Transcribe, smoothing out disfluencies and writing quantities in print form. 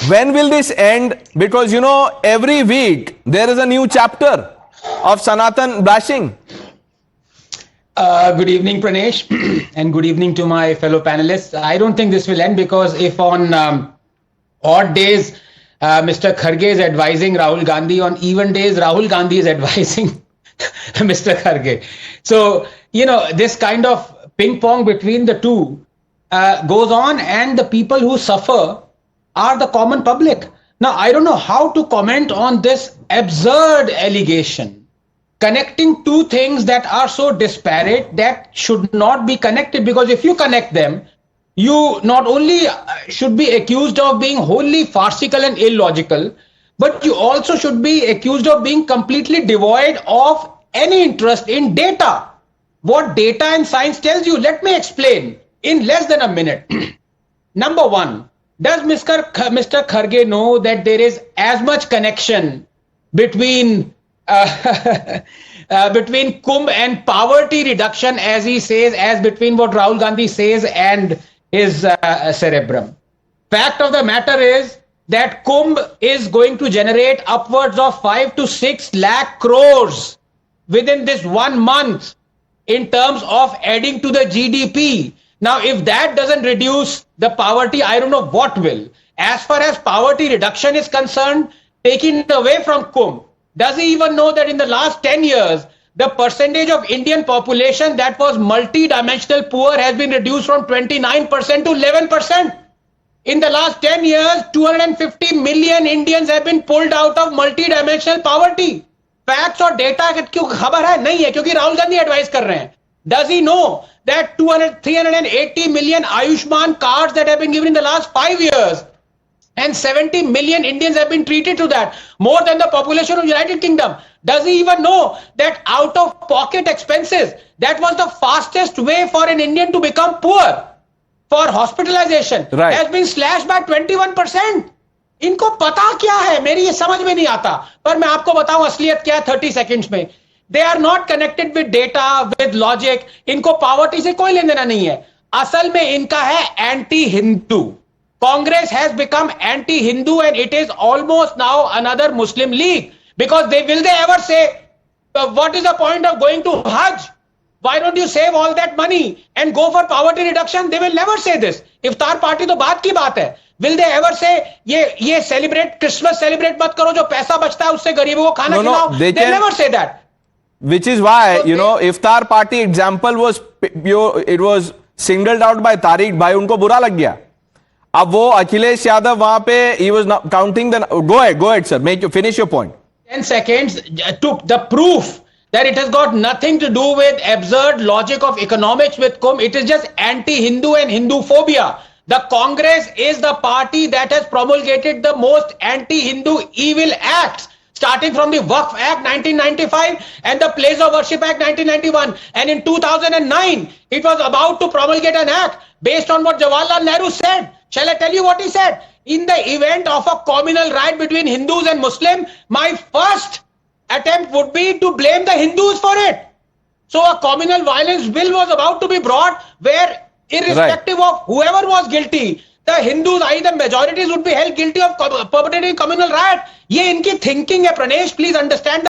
when will this end? Because you know, every week there is a new chapter of Sanatan bashing. Good evening, Pranesh, and good evening to my fellow panelists. I don't think this will end, because if on odd days Mr. Kharge is advising Rahul Gandhi, on even days Rahul Gandhi is advising Mr. Kharge. So, you know, this kind of ping pong between the two goes on, and the people who suffer are the common public. Now, I don't know how to comment on this absurd allegation connecting two things that are so disparate that should not be connected, because if you connect them, you not only should be accused of being wholly farcical and illogical, but you also should be accused of being completely devoid of any interest in data. What data and science tells you, let me explain in less than a minute. Number one, does Mr. Kharge know that there is as much connection between between Kumbh and poverty reduction, as he says, as between what Rahul Gandhi says and his cerebrum? Fact of the matter is that Kumbh is going to generate upwards of 5 to 6 lakh crores within this 1 month in terms of adding to the GDP. Now, if that doesn't reduce the poverty, I don't know what will. As far as poverty reduction is concerned, taking it away from Kumbh, does he even know that in the last 10 years, the percentage of Indian population that was multi-dimensional poor has been reduced from 29% to 11%? In the last 10 years, 250 million Indians have been pulled out of multi-dimensional poverty. Facts और data क्यों खबर है? नहीं है, क्योंकि Rahul Gandhi advice कर रहे हैं. Does he know that 380 million Ayushman cards that have been given in the last 5 years, and 70 million Indians have been treated to that, more than the population of United Kingdom? Does he even know that out-of-pocket expenses, that was the fastest way for an Indian to become poor, for hospitalization, right, has been slashed by 21%? इनको पता क्या है, मेरी ये समझ में नहीं आता, पर मैं आपको बताऊं असलियत क्या है 30 seconds में. They are not connected with data, with logic. इनको poverty से कोई लेना देना नहीं है. असल में इनका है anti-Hindu. Congress has become anti-Hindu, and it is almost now another Muslim league, because they ever say, what is the point of going to Hajj? Why don't you save all that money and go for poverty reduction? They will never say this. Iftar party तो बात की बात है. Will they ever say ये celebrate Christmas, celebrate मत करो, जो पैसा बचता है उससे गरीबों को खाना खिलाओ? They never say that. Which is why, so you know, iftar party example was, it was singled out by Tariq Bhai. उनको बुरा लग गया. अब वो अखिलेश यादव वहां पे, he was not counting the, go ahead sir, finish your point. 10 seconds to the proof that it has got nothing to do with absurd logic of economics with Kumbh. It is just anti-Hindu and Hindu phobia. The Congress is the party that has promulgated the most anti-Hindu evil acts, starting from the Waqf Act 1995 and the Place of Worship Act 1991. And in 2009, it was about to promulgate an act based on what Jawaharlal Nehru said. Shall I tell you what he said? In the event of a communal riot between Hindus and Muslims, my first attempt would be to blame the Hindus for it. So a communal violence bill was about to be brought where, irrespective of whoever was guilty, the Hindus, either majorities, would be held guilty of perpetrating communal riot. ये इनकी thinking है, Pranesh. Please understand.